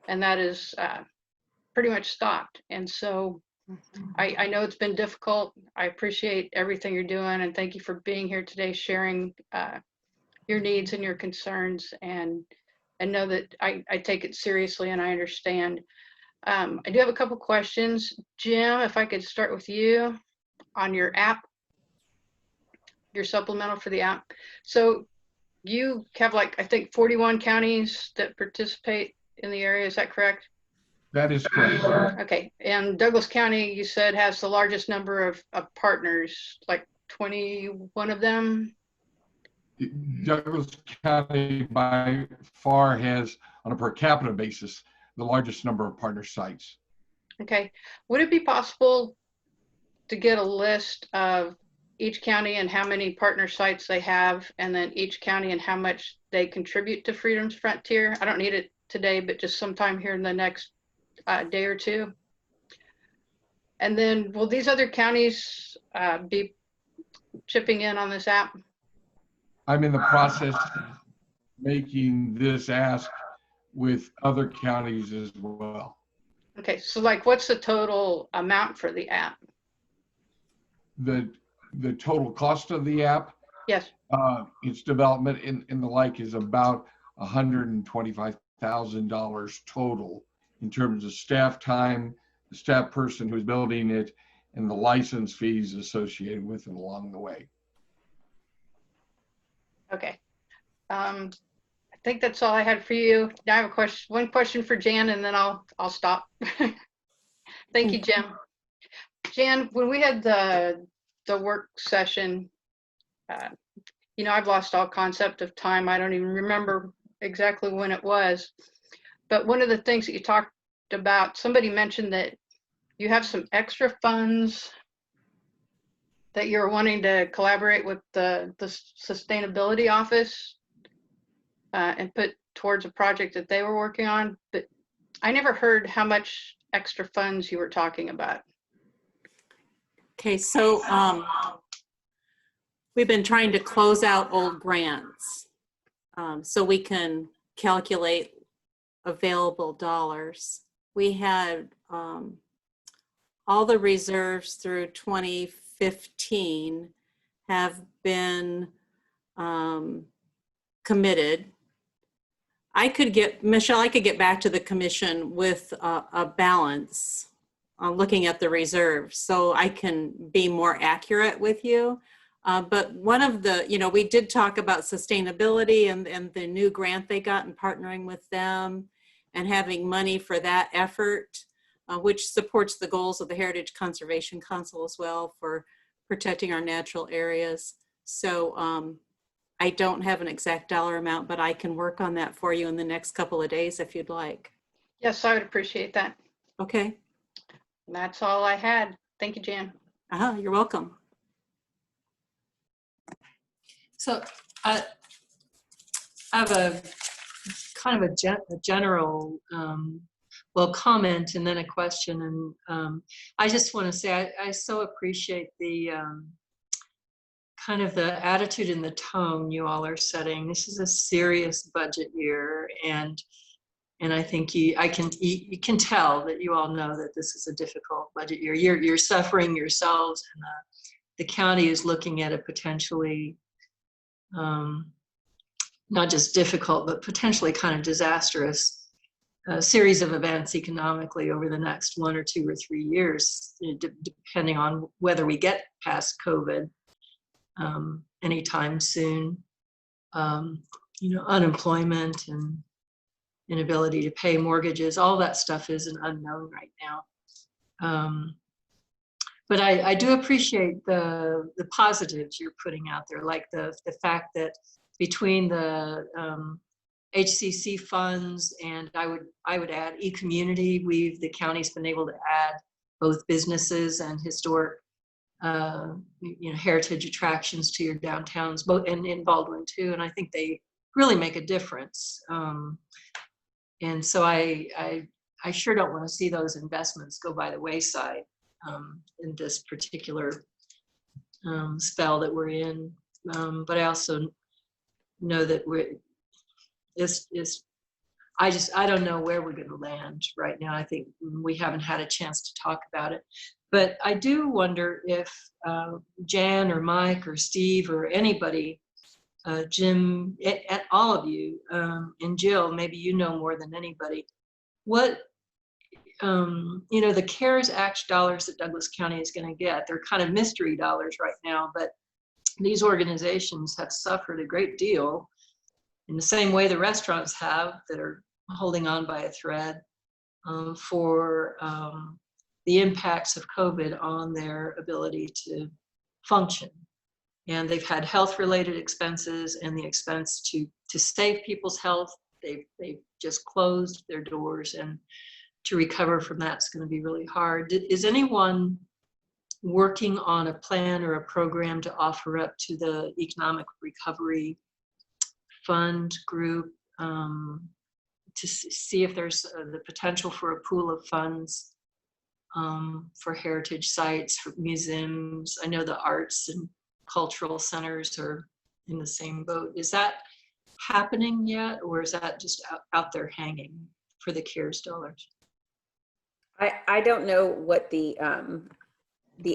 and that is pretty much stopped. And so I know it's been difficult. I appreciate everything you're doing, and thank you for being here today, sharing your needs and your concerns, and know that I take it seriously and I understand. I do have a couple questions. Jim, if I could start with you on your app, your supplemental for the app. So you have, like, I think 41 counties that participate in the area, is that correct? That is correct. Okay, and Douglas County, you said, has the largest number of partners, like 21 of them? Douglas County by far has, on a per capita basis, the largest number of partner sites. Okay, would it be possible to get a list of each county and how many partner sites they have, and then each county and how much they contribute to Freedom's Frontier? I don't need it today, but just sometime here in the next day or two. And then will these other counties be chipping in on this app? I'm in the process of making this ask with other counties as well. Okay, so like, what's the total amount for the app? The total cost of the app, Yes. its development and the like, is about $125,000 total in terms of staff time, the staff person who's building it, and the license fees associated with it along the way. Okay. I think that's all I had for you. Now I have a question, one question for Jan, and then I'll stop. Thank you, Jim. Jan, when we had the work session, you know, I've lost all concept of time. I don't even remember exactly when it was. But one of the things that you talked about, somebody mentioned that you have some extra funds that you're wanting to collaborate with the sustainability office and put towards a project that they were working on. But I never heard how much extra funds you were talking about? Okay, so we've been trying to close out old grants so we can calculate available dollars. We had all the reserves through 2015 have been committed. Michelle, I could get back to the commission with a balance on looking at the reserves so I can be more accurate with you. But one of the, we did talk about sustainability and the new grant they got and partnering with them and having money for that effort, which supports the goals of the Heritage Conservation Council as well for protecting our natural areas. So I don't have an exact dollar amount, but I can work on that for you in the next couple of days if you'd like. Yes, I would appreciate that. Okay. That's all I had. Thank you, Jan. You're welcome. So I have a kind of a general, comment and then a question. And I just want to say I so appreciate the kind of the attitude and the tone you all are setting. This is a serious budget year, and I think you can tell that you all know that this is a difficult budget year. You're suffering yourselves, and the county is looking at a potentially not just difficult, but potentially kind of disastrous series of events economically over the next 1 or 2 or 3 years, depending on whether we get past COVID anytime soon. Unemployment and inability to pay mortgages, all that stuff is an unknown right now. But I do appreciate the positives you're putting out there, like the fact that between the HCC funds and I would add e-community, the county's been able to add both businesses and historic heritage attractions to your downtowns, both in Baldwin too, and I think they really make a difference. And so I sure don't want to see those investments go by the wayside in this particular spell that we're in. But I also know that I don't know where we're going to land right now. I think we haven't had a chance to talk about it. But I do wonder if Jan or Mike or Steve or anybody, Jim, at all of you, and Jill, maybe you know more than anybody, what, the CARES Act dollars that Douglas County is going to get, they're kind of mystery dollars right now, but these organizations have suffered a great deal in the same way the restaurants have that are holding on by a thread for the impacts of COVID on their ability to function. And they've had health-related expenses and the expense to save people's health. They've just closed their doors, and to recover from that's going to be really hard. Is anyone working on a plan or a program to offer up to the Economic Recovery Fund group to see if there's the potential for a pool of funds for heritage sites, for museums? I know the arts and cultural centers are in the same boat. Is that happening yet, or is that just out there hanging for the CARES dollars? I don't know what the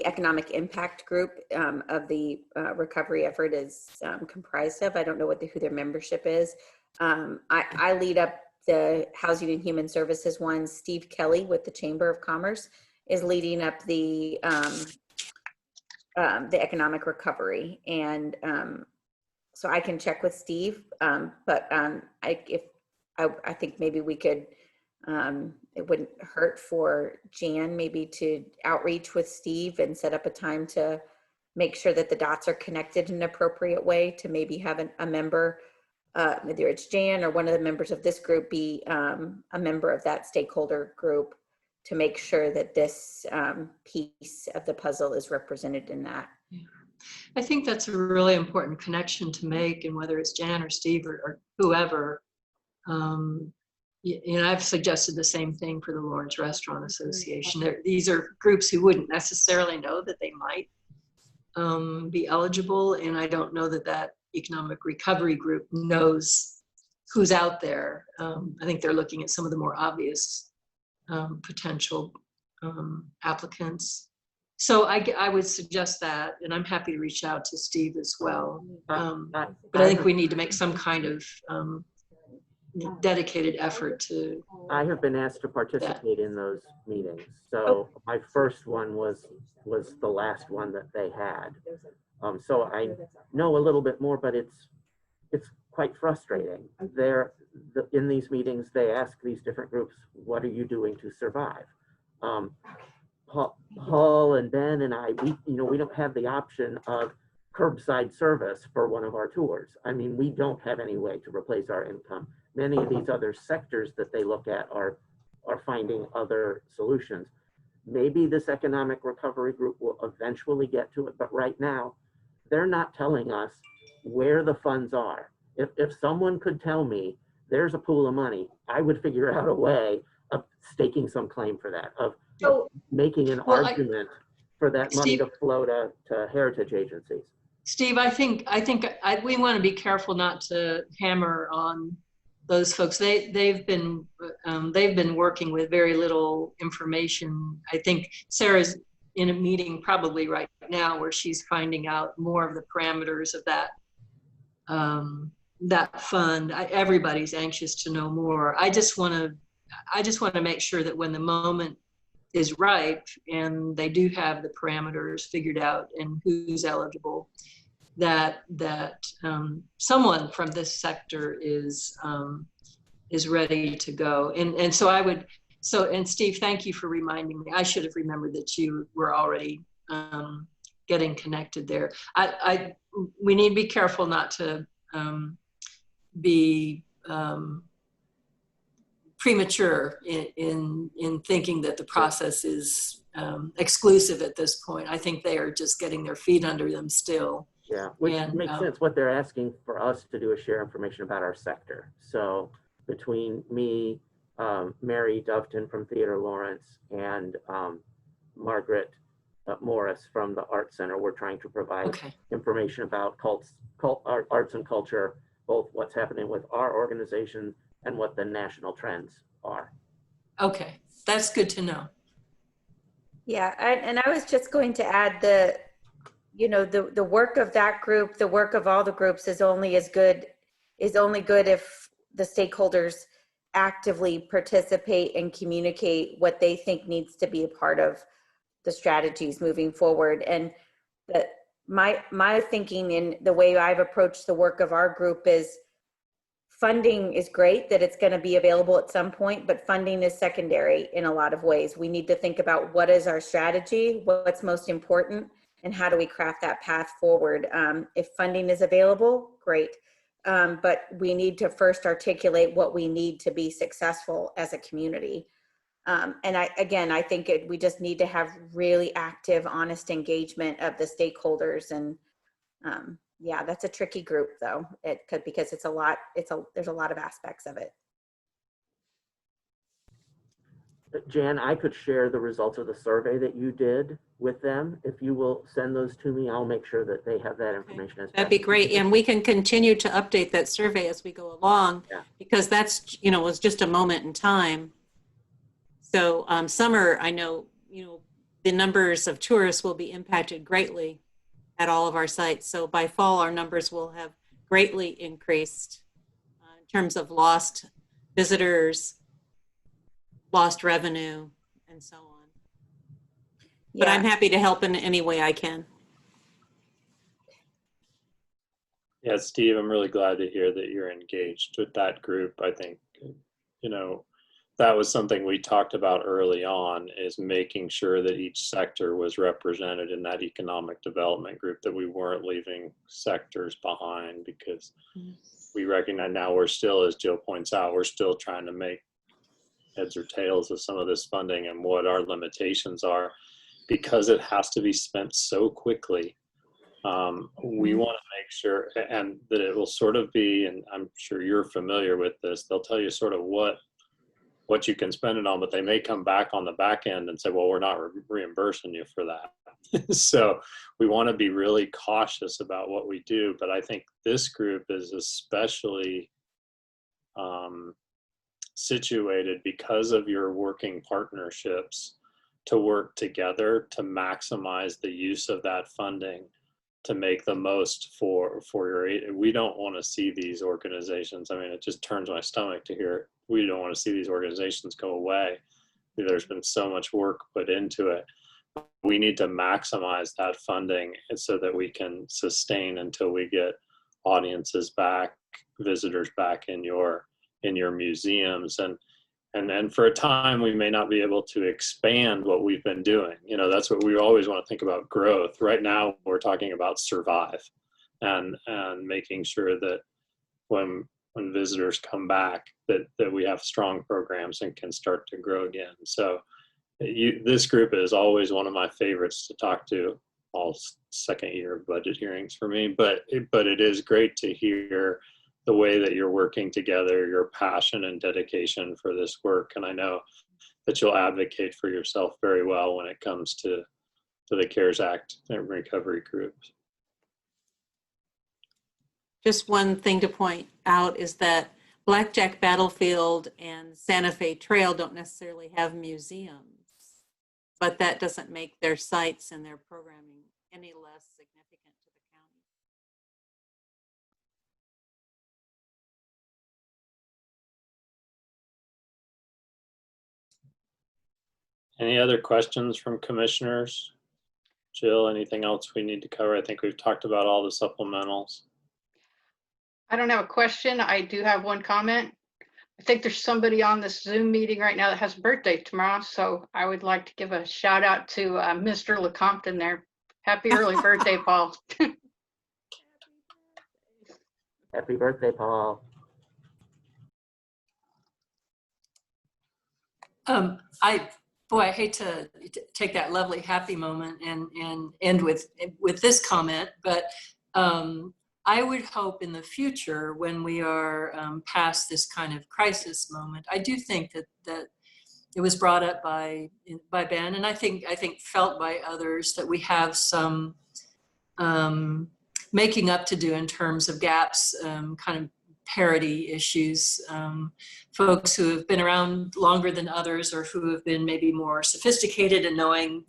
economic impact group of the recovery effort is comprised of. I don't know who their membership is. I lead up the Housing and Human Services one. Steve Kelly with the Chamber of Commerce is leading up the economic recovery, and so I can check with Steve. But I think maybe we could. It wouldn't hurt for Jan maybe to outreach with Steve and set up a time to make sure that the dots are connected in an appropriate way, to maybe have a member, whether it's Jan or one of the members of this group, be a member of that stakeholder group, to make sure that this piece of the puzzle is represented in that. Yeah. I think that's a really important connection to make, and whether it's Jan or Steve or whoever, I've suggested the same thing for the Lawrence Restaurant Association. These are groups who wouldn't necessarily know that they might be eligible, and I don't know that that economic recovery group knows who's out there. I think they're looking at some of the more obvious potential applicants. So I would suggest that, and I'm happy to reach out to Steve as well. But I think we need to make some kind of dedicated effort to. I have been asked to participate in those meetings. So my first one was the last one that they had. So I know a little bit more, but it's quite frustrating. In these meetings, they ask these different groups, what are you doing to survive? Paul and Ben and I, we don't have the option of curbside service for one of our tours. I mean, we don't have any way to replace our income. Many of these other sectors that they look at are finding other solutions. Maybe this economic recovery group will eventually get to it, but right now, they're not telling us where the funds are. If someone could tell me there's a pool of money, I would figure out a way of staking some claim for that, of making an argument for that money to flow to heritage agencies. Steve, I think we want to be careful not to hammer on those folks. They've been working with very little information. I think Sarah's in a meeting probably right now where she's finding out more of the parameters of that fund. Everybody's anxious to know more. I just want to make sure that when the moment is ripe and they do have the parameters figured out and who's eligible, that someone from this sector is ready to go. And so I would. And Steve, thank you for reminding me. I should have remembered that you were already getting connected there. We need to be careful not to be premature in thinking that the process is exclusive at this point. I think they are just getting their feet under them still. Yeah, which makes sense. What they're asking for us to do is share information about our sector. So between me, Mary Doveton from Theater Lawrence, and Margaret Morris from the Art Center, we're trying to provide information about arts and culture, both what's happening with our organization and what the national trends are. Okay, that's good to know. Yeah, and I was just going to add the work of that group, the work of all the groups is only good if the stakeholders actively participate and communicate what they think needs to be a part of the strategies moving forward. And my thinking in the way I've approached the work of our group is funding is great, that it's going to be available at some point, but funding is secondary in a lot of ways. We need to think about what is our strategy, what's most important, and how do we craft that path forward. If funding is available, great. But we need to first articulate what we need to be successful as a community. And I think we just need to have really active, honest engagement of the stakeholders. And yeah, that's a tricky group though, because there's a lot of aspects of it. Jan, I could share the results of the survey that you did with them. If you will send those to me, I'll make sure that they have that information. As That'd be great. And we can continue to update that survey as we go along, because that's, was just a moment in time. So summer, I know, the numbers of tourists will be impacted greatly at all of our sites. So by fall, our numbers will have greatly increased in terms of lost visitors, lost revenue, and so on. But I'm happy to help in any way I can. Yeah, Steve, I'm really glad to hear that you're engaged with that group. I think, that was something we talked about early on, is making sure that each sector was represented in that economic development group, that we weren't leaving sectors behind, because we recognize now we're still, as Jill points out, we're still trying to make heads or tails of some of this funding and what our limitations are, because it has to be spent so quickly. We want to make sure, and that it will sort of be, and I'm sure you're familiar with this, they'll tell you sort of what what you can spend it on, but they may come back on the back end and say, well, we're not reimbursing you for that. So we want to be really cautious about what we do. But I think this group is especially situated because of your working partnerships to work together to maximize the use of that funding to make the most for your, we don't want to see these organizations. I mean, it just turns my stomach to hear it. We don't want to see these organizations go away. There's been so much work put into it. We need to maximize that funding so that we can sustain until we get audiences back, visitors back in your museums. And for a time, we may not be able to expand what we've been doing. You know, that's what we always want to think about, growth. Right now, we're talking about survive and making sure that when visitors come back, that we have strong programs and can start to grow again. So this group is always one of my favorites to talk to, all second year of budget hearings for me. But it is great to hear the way that you're working together, your passion and dedication for this work. And I know that you'll advocate for yourself very well when it comes to the CARES Act and recovery groups. Just one thing to point out is that Blackjack Battlefield and Santa Fe Trail don't necessarily have museums, but that doesn't make their sites and their programming any less significant to the county. Any other questions from commissioners? Jill, anything else we need to cover? I think we've talked about all the supplementals. I don't have a question. I do have one comment. I think there's somebody on this Zoom meeting right now that has a birthday tomorrow, so I would like to give a shout out to Mr. LeCompton there. Happy early birthday, Paul. Happy birthday, Paul. I hate to take that lovely happy moment and end with this comment, but I would hope in the future when we are past this kind of crisis moment, I do think that it was brought up by Ben, and I think felt by others, that we have some making up to do in terms of gaps, kind of parity issues, folks who have been around longer than others or who have been maybe more sophisticated in knowing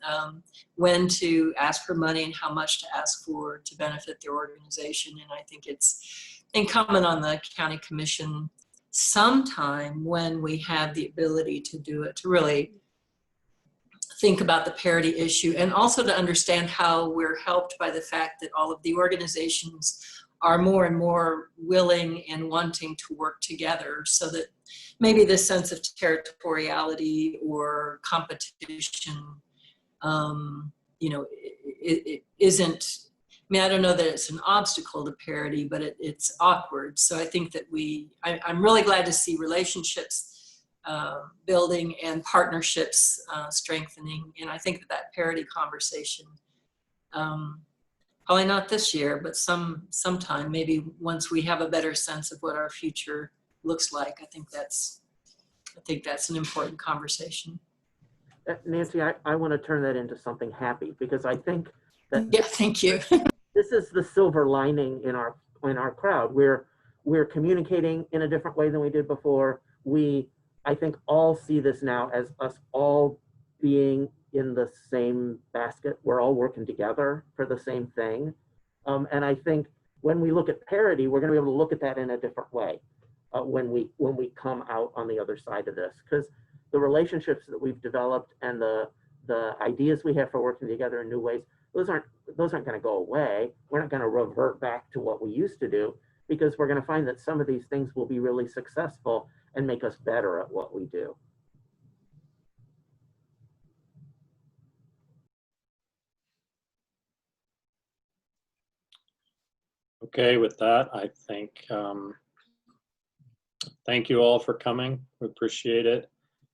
when to ask for money and how much to ask for to benefit their organization. And I think it's incumbent on the county commission sometime when we have the ability to do it, to really think about the parity issue, and also to understand how we're helped by the fact that all of the organizations are more and more willing and wanting to work together, so that maybe this sense of territoriality or competition, it isn't, I mean, I don't know that it's an obstacle to parity, but it's awkward. So I think that I'm really glad to see relationships building and partnerships strengthening. And I think that parity conversation, probably not this year, but sometime, maybe once we have a better sense of what our future looks like, I think that's an important conversation. Nancy, I want to turn that into something happy, because I think that, yeah, thank you. This is the silver lining in our crowd. We're communicating in a different way than we did before. I think all see this now as us all being in the same basket. We're all working together for the same thing. And I think when we look at parity, we're going to be able to look at that in a different way when we come out on the other side of this, because the relationships that we've developed and the ideas we have for working together in new ways, those aren't going to go away. We're not going to revert back to what we used to do, because we're going to find that some of these things will be really successful and make us better at what we do. Okay, with that, I think, thank you all for coming. We appreciate it.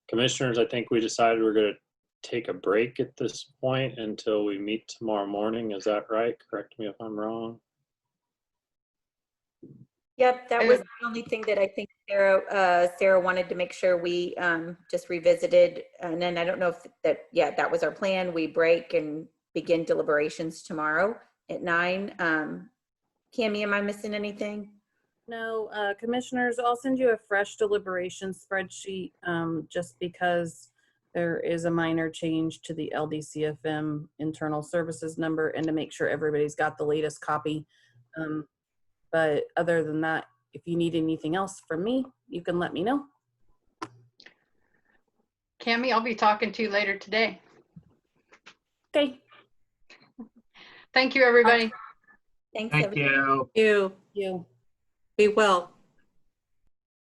Commissioners, I think we decided we're going to take a break at this point until we meet tomorrow morning. Is that right? Correct me if I'm wrong. Yep, that was the only thing that I think Sarah wanted to make sure we just revisited. And then I don't know if that was our plan. We break and begin deliberations tomorrow at 9. Cammie, am I missing anything? No, commissioners, I'll send you a fresh deliberation spreadsheet just because there is a minor change to the LDCFM internal services number and to make sure everybody's got the latest copy. But other than that, if you need anything else from me, you can let me know. Cammie, I'll be talking to you later today. Okay. Thank you, everybody. Thanks. Thank you. You. Be well.